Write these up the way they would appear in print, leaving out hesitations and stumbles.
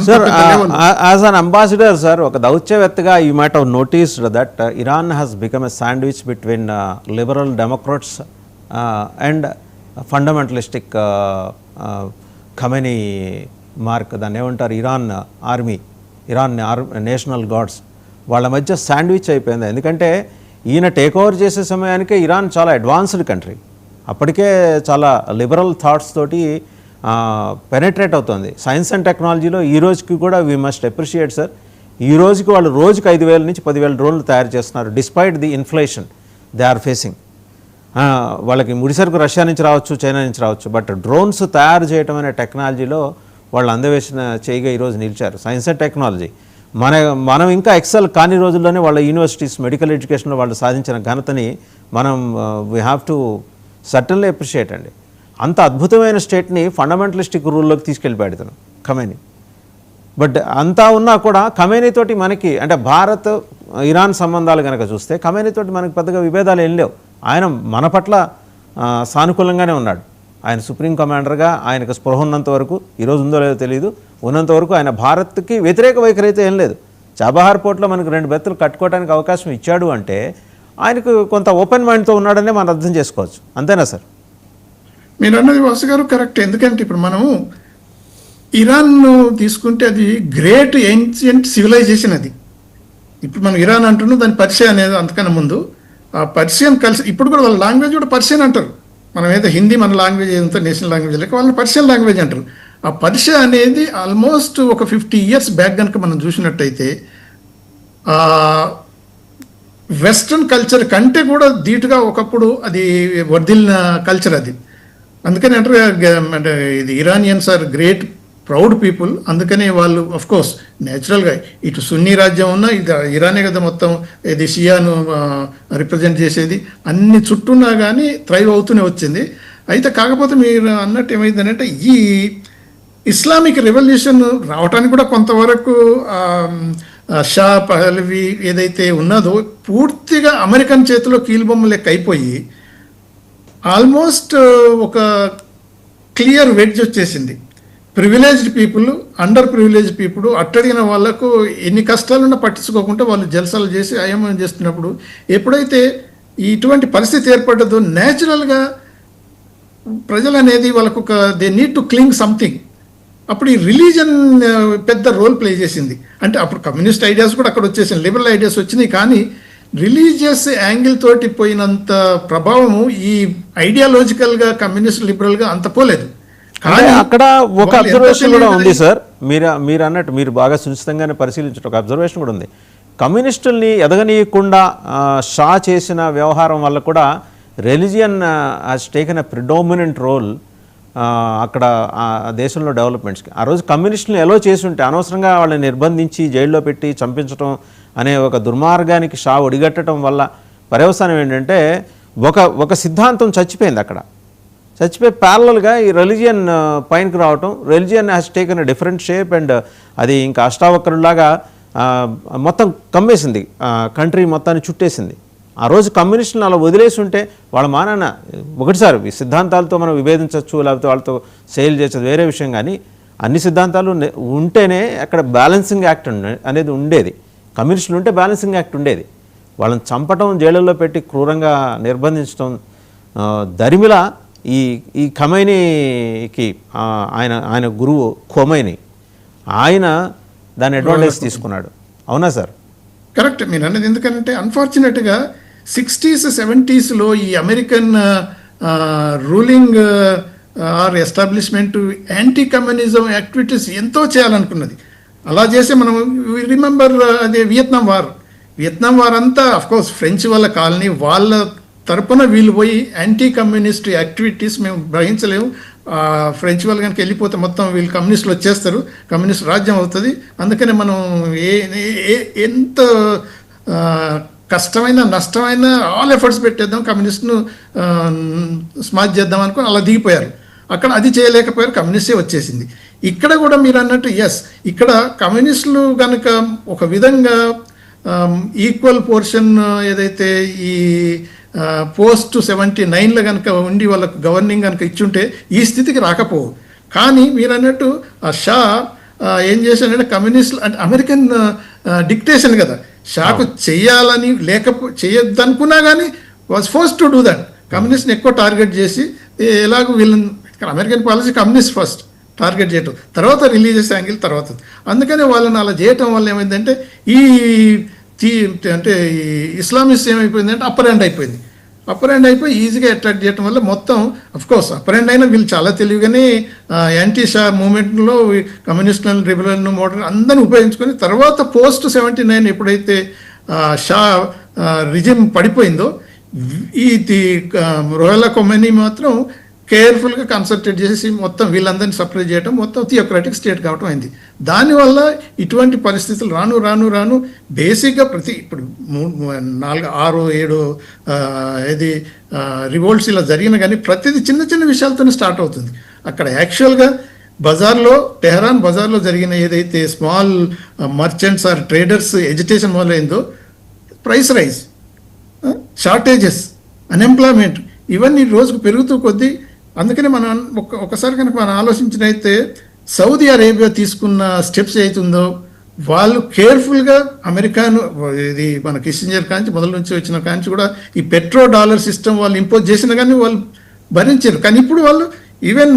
Sir, as an ambassador sir, ఒక దౌత్యవేత్తగా you might have noticed that Iran has become a sandwich between liberal democrats and fundamentalistic Khamenei mark, దాన్ని ఏమంటారు, Iran national God's, వాళ్ళ మధ్య sandwich అయిపోయింది. ఎందుకంటే ఈయన టేక్ ఓవర్ చేసే సమయానికే ఇరాన్ చాలా అడ్వాన్స్డ్ కంట్రీ, అప్పటికే చాలా లిబరల్ థాట్స్ తోటి పెనట్రేట్ అవుతుంది సైన్స్ అండ్ టెక్నాలజీలో. ఈ రోజుకి కూడా వీ మస్ట్ అప్రిషియేట్ సార్, ఈ రోజుకి వాళ్ళు రోజుకి 5,000 నుంచి 10,000 డ్రోన్లు తయారు చేస్తున్నారు despite the inflation they are facing. వాళ్ళకి ముడిసరుకు రష్యా నుంచి రావచ్చు, చైనా నుంచి రావచ్చు, బట్ డ్రోన్స్ తయారు చేయడం అనే టెక్నాలజీలో వాళ్ళు అందవేసిన చేయిగా ఈరోజు నిలిచారు సైన్స్ అండ్ టెక్నాలజీ. మనం ఇంకా ఎక్సెల్ కాని రోజుల్లోనే వాళ్ళ యూనివర్సిటీస్ మెడికల్ ఎడ్యుకేషన్లో వాళ్ళు సాధించిన ఘనతని మనం we have to certainly appreciate అండి. అంత అద్భుతమైన స్టేట్ని ఫండమెంటలిస్టిక్ రూల్లోకి తీసుకెళ్ళిపోయాడు ఇతను ఖమేనీ. బట్ అంతా ఉన్నా కూడా ఖమేనీతోటి మనకి, అంటే భారత్ ఇరాన్ సంబంధాలు కనుక చూస్తే ఖమేనీతోటి మనకి పెద్దగా విభేదాలు ఏం లేవు. ఆయన మన పట్ల సానుకూలంగానే ఉన్నాడు. ఆయన సుప్రీం కమాండర్గా ఆయనకు స్పృహ ఉన్నంత వరకు, ఈరోజు ఉందో లేదో తెలియదు, ఉన్నంత వరకు ఆయన భారత్కి వ్యతిరేక వైఖరి అయితే ఏం లేదు. చాబహార్ పోర్ట్లో మనకు 2 బెర్తులు కట్టుకోవడానికి అవకాశం ఇచ్చాడు అంటే ఆయనకు కొంత ఓపెన్ మైండ్తో ఉన్నాడనే మనం అర్థం చేసుకోవచ్చు. అంతేనా సార్? మీరు అన్నది వాసు గారు కరెక్ట్. ఎందుకంటే ఇప్పుడు మనము ఇరాన్ తీసుకుంటే అది గ్రేట్ ఏన్షియంట్ సివిలైజేషన్. అది ఇప్పుడు మనం ఇరాన్ అంటున్నాం, దాని పర్షియా అనేది అంతకన్నా ముందు ఆ పర్షియన్ కల్చర్. ఇప్పుడు కూడా వాళ్ళ లాంగ్వేజ్ కూడా పర్షియన్ అంటారు. మనం ఏదో హిందీ మన లాంగ్వేజ్ ఏదంతా నేషనల్ లాంగ్వేజ్ లేక వాళ్ళని పర్షియన్ లాంగ్వేజ్ అంటారు. ఆ పర్షియా అనేది ఆల్మోస్ట్ ఒక 50 years బ్యాక్ కనుక మనం చూసినట్టయితే వెస్ట్రన్ కల్చర్ కంటే కూడా ధీటుగా ఒకప్పుడు అది వర్ధిల్లిన కల్చర్ అది. అందుకని అంటారు అంటే ఇది Iranians are great proud people. అందుకనే వాళ్ళు అఫ్ కోర్స్ న్యాచురల్గా ఇటు సున్నీ రాజ్యం ఉన్న ఇది ఇరానే కదా మొత్తం ఇది షియాను రిప్రజెంట్ చేసేది, అన్ని చుట్టూన్నా కానీ థ్రైవ్ అవుతూనే వచ్చింది. అయితే కాకపోతే మీరు అన్నట్టు ఏమైందనంటే ఈ ఇస్లామిక్ రెవల్యూషన్ రావడానికి కూడా కొంతవరకు షా పహల్వి ఏదైతే ఉన్నదో పూర్తిగా అమెరికన్ చేతిలో కీలుబొమ్మ లెక్క అయిపోయి ఆల్మోస్ట్ ఒక క్లియర్ వెడ్జ్ వచ్చేసింది. Privileged people, under privileged people, అట్టడిగిన వాళ్ళకు ఎన్ని కష్టాలున్నా పట్టించుకోకుండా వాళ్ళు జల్సాలు చేసి అయమం చేస్తున్నప్పుడు ఎప్పుడైతే ఇటువంటి పరిస్థితి ఏర్పడ్డదో న్యాచురల్గా ప్రజలు అనేది వాళ్ళకు ఒక దే నీడ్ టు క్లింగ్ సంథింగ్. అప్పుడు ఈ రిలీజన్ పెద్ద రోల్ ప్లే చేసింది. అంటే అప్పుడు కమ్యూనిస్ట్ ఐడియాస్ కూడా అక్కడ వచ్చేసింది, లిబరల్ ఐడియాస్ వచ్చినాయి, కానీ రిలీజియస్ యాంగిల్ తోటి పోయినంత ప్రభావము ఈ ఐడియాలజికల్గా కమ్యూనిస్ట్ లిబరల్గా అంత పోలేదు. కానీ అక్కడ ఒక అబ్జర్వేషన్ కూడా ఉంది సార్, మీరు అన్నట్టు మీరు బాగా సునిశ్చితంగానే పరిశీలించడం ఒక అబ్జర్వేషన్ కూడా ఉంది. కమ్యూనిస్టుల్ని ఎదగనీయకుండా షా చేసిన వ్యవహారం వల్ల కూడా religion has taken a predominant role అక్కడ ఆ దేశంలో డెవలప్మెంట్స్కి. ఆ రోజు కమ్యూనిస్టులను ఎలా చేసి ఉంటే అనవసరంగా వాళ్ళని నిర్బంధించి జైల్లో పెట్టి చంపించడం అనే ఒక దుర్మార్గానికి షా ఒడిగట్టడం వల్ల పర్యవసానం ఏంటంటే ఒక సిద్ధాంతం చచ్చిపోయింది. అక్కడ చచ్చిపోయి ప్యారలల్గా ఈ రిలీజియన్ పైనకి రావటం, religion has taken a different shape and అది ఇంకా అష్టావక్రులాగా మొత్తం కమ్మేసింది, కంట్రీ మొత్తాన్ని చుట్టేసింది. ఆ రోజు కమ్యూనిస్టులను అలా వదిలేసి ఉంటే వాళ్ళ మానాన ఒకటిసారి ఈ సిద్ధాంతాలతో మనం విభేదించవచ్చు, లేకపోతే వాళ్ళతో సేల్ చేసేది వేరే విషయం, కానీ అన్ని సిద్ధాంతాలు ఉంటేనే అక్కడ బ్యాలెన్సింగ్ యాక్ట్ అనేది ఉండేది. కమ్యూనిస్టులు ఉంటే బ్యాలెన్సింగ్ యాక్ట్ ఉండేది. వాళ్ళని చంపటం, జైళ్ళల్లో పెట్టి క్రూరంగా నిర్బంధించడం దరిమిలా ఈ ఖమైనీకి ఆయన గురువు ఖొమైనీ ఆయన దాని అడ్వాంటేజ్ తీసుకున్నాడు. అవునా సార్? కరెక్ట్ మీరు అన్నది. ఎందుకంటే అన్ఫార్చునేట్గా 60s 70s ఈ American ruling are establishment anti communism activities ఎంతో చేయాలనుకున్నది. అలా చేసి మనం రిమెంబర్ అదే వియత్నాం వార్ అంతా అఫ్కోర్స్ ఫ్రెంచ్ వాళ్ళ కాలనీ, వాళ్ళ తరపున వీళ్ళు పోయి యాంటీ కమ్యూనిస్ట్ యాక్టివిటీస్ మేము గ్రహించలేము, ఫ్రెంచ్ వాళ్ళు కనుక వెళ్ళిపోతే మొత్తం వీళ్ళు కమ్యూనిస్టులు వచ్చేస్తారు, కమ్యూనిస్ట్ రాజ్యం అవుతుంది, అందుకని మనం ఎంత కష్టమైన నష్టమైన ఆల్ ఎఫర్ట్స్ పెట్టేద్దాం, కమ్యూనిస్ట్ను స్మాష్ చేద్దాం అనుకుని అలా దిగిపోయారు. అక్కడ అది చేయలేకపోయారు, కమ్యూనిస్టే వచ్చేసింది. ఇక్కడ కూడా మీరు అన్నట్టు ఎస్, ఇక్కడ కమ్యూనిస్టులు కనుక ఒక విధంగా ఈక్వల్ పోర్షన్ ఏదైతే ఈ పోస్ట్ 79లో కనుక ఉండి వాళ్ళకు గవర్నింగ్ కనుక ఇచ్చుంటే ఈ స్థితికి రాకపోవు. కానీ మీరు అన్నట్టు ఆ షా ఏం చేశాడంటే కమ్యూనిస్టులు అంటే అమెరికన్ డిక్టేషన్ కదా, షాకు చేయాలని చేయొద్దనుకున్నా కానీ was force to do that. కమ్యూనిస్ట్ని ఎక్కువ టార్గెట్ చేసి ఎలాగో వీళ్ళని, American policy communist first target చేయటం, తర్వాత రిలీజియస్ యాంగిల్ తర్వాత. అందుకనే వాళ్ళని అలా చేయటం వల్ల ఏమైందంటే ఈ అంటే ఈ ఇస్లామిస్ట్ ఏమైపోయిందంటే అప్పర్ హ్యాండ్ అయిపోయి ఈజీగా అట్రాక్ట్ చేయడం వల్ల మొత్తం అఫ్కోర్స్ అప్పర్ హ్యాండ్ అయినా వీళ్ళు చాలా తెలివిగానే యాంటీ షా మూమెంట్లో కమ్యూనిస్టులను, రిబెలను, మోడర్న్ అందరిని ఉపయోగించుకొని తర్వాత పోస్ట్ 79 ఎప్పుడైతే షా రిజిమ్ పడిపోయిందో ఈ రోయల్లా కొమెనీ మాత్రం కేర్ఫుల్గా కన్సల్టేట్ చేసి మొత్తం వీళ్ళందరినీ సపరేట్ చేయడం, మొత్తం థియోక్రాటిక్ స్టేట్ కావటం అయింది. దానివల్ల ఇటువంటి పరిస్థితులు రాను బేసిక్గా ఇప్పుడు 4, 6, 7 ఇది రివోల్ట్స్ ఇలా జరిగిన కానీ ప్రతిదీ చిన్న విషయాలతోనే స్టార్ట్ అవుతుంది. అక్కడ యాక్చువల్గా బజార్లో, టెహరాన్ బజార్లో జరిగిన ఏదైతే small merchants or traders agitation మొదలైందో, ప్రైస్ రైజ్, షార్టేజెస్, అన్ఎంప్లాయ్మెంట్ ఇవన్నీ రోజుకు పెరుగుతూ కొద్దీ. అందుకని మనం ఒకసారి కనుక మనం ఆలోచించినైతే సౌదీ అరేబియా తీసుకున్న స్టెప్స్ అవుతుందో వాళ్ళు కేర్ఫుల్గా అమెరికాను, ఇది మన కిస్సింజర్ కాంచి మొదల నుంచి వచ్చిన కాంచి కూడా ఈ పెట్రో డాలర్ సిస్టమ్ వాళ్ళు ఇంపోజ్ చేసినా కానీ వాళ్ళు భరించారు. కానీ ఇప్పుడు వాళ్ళు ఈవెన్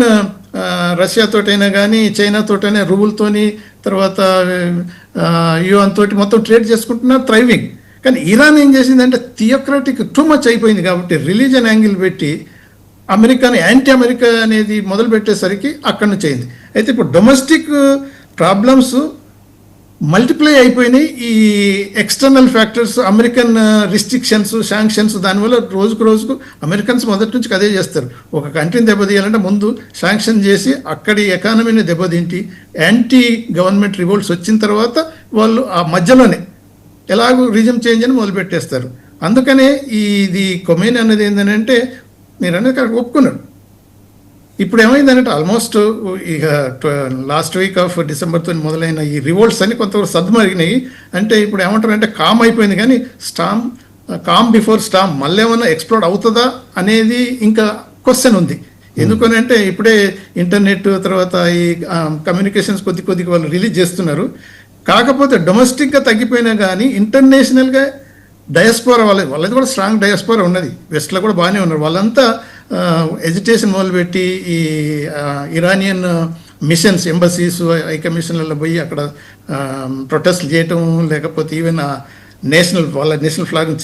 రష్యాతోటైనా కానీ చైనాతోటైనా రూబుల్తోని తర్వాత యుఎన్ తోటి మొత్తం ట్రేడ్ చేసుకుంటున్నారు, థ్రైవింగ్. కానీ ఇరాన్ ఏం చేసిందంటే థియోక్రాటిక్ టూ మచ్ అయిపోయింది కాబట్టి రిలీజన్ యాంగిల్ పెట్టి అమెరికాని యాంటీ అమెరికా అనేది మొదలు పెట్టేసరికి అక్కడి నుంచి అయింది. అయితే ఇప్పుడు డొమెస్టిక్ ప్రాబ్లమ్స్ మల్టిప్లై అయిపోయినాయి. ఈ external factors, American restrictions, sanctions, దానివల్ల రోజుకు అమెరికన్స్ మొదటి నుంచి అదే చేస్తారు. ఒక కంట్రీని దెబ్బతీయాలంటే ముందు శాంక్షన్ చేసి అక్కడి ఎకానమీని దెబ్బతింటి యాంటీ గవర్నమెంట్ రివోల్ట్స్ వచ్చిన తర్వాత వాళ్ళు ఆ మధ్యలోనే ఎలాగో రిజమ్ చేంజ్ అని మొదలుపెట్టేస్తారు. అందుకనే ఇది కొమేని అన్నది ఏంటంటే మీరు అనేది ఒప్పుకున్నారు. ఇప్పుడు ఏమైందంటే ఆల్మోస్ట్ ఇక లాస్ట్ వీక్ ఆఫ్ డిసెంబర్తో మొదలైన ఈ రివోల్ట్స్ అని కొంతవరకు సద్దుమరిగినాయి. అంటే ఇప్పుడు ఏమంటారంటే కామ్ అయిపోయింది, కానీ కామ్ బిఫోర్ స్టామ్ మళ్ళీ ఏమన్నా ఎక్స్ప్లోడ్ అవుతుందా అనేది ఇంకా క్వశ్చన్ ఉంది. ఎందుకని అంటే ఇప్పుడే ఇంటర్నెట్ తర్వాత ఈ కమ్యూనికేషన్స్ కొద్ది వాళ్ళు రిలీజ్ చేస్తున్నారు. కాకపోతే డొమెస్టిక్గా తగ్గిపోయినా కానీ ఇంటర్నేషనల్గా డయాస్పోరా వాళ్ళది కూడా స్ట్రాంగ్ డయాస్పోరా ఉన్నది. వెస్ట్లో కూడా బాగానే ఉన్నారు. వాళ్ళంతా ఎజిటేషన్ మొదలుపెట్టి ఈ ఇరానియన్ మిషన్స్, ఎంబసీస్, ఐకమిషన్లలో పోయి అక్కడ ప్రొటెస్ట్ చేయటం, లేకపోతే ఈవెన్ వాళ్ళ నేషనల్ ఫ్లాగ్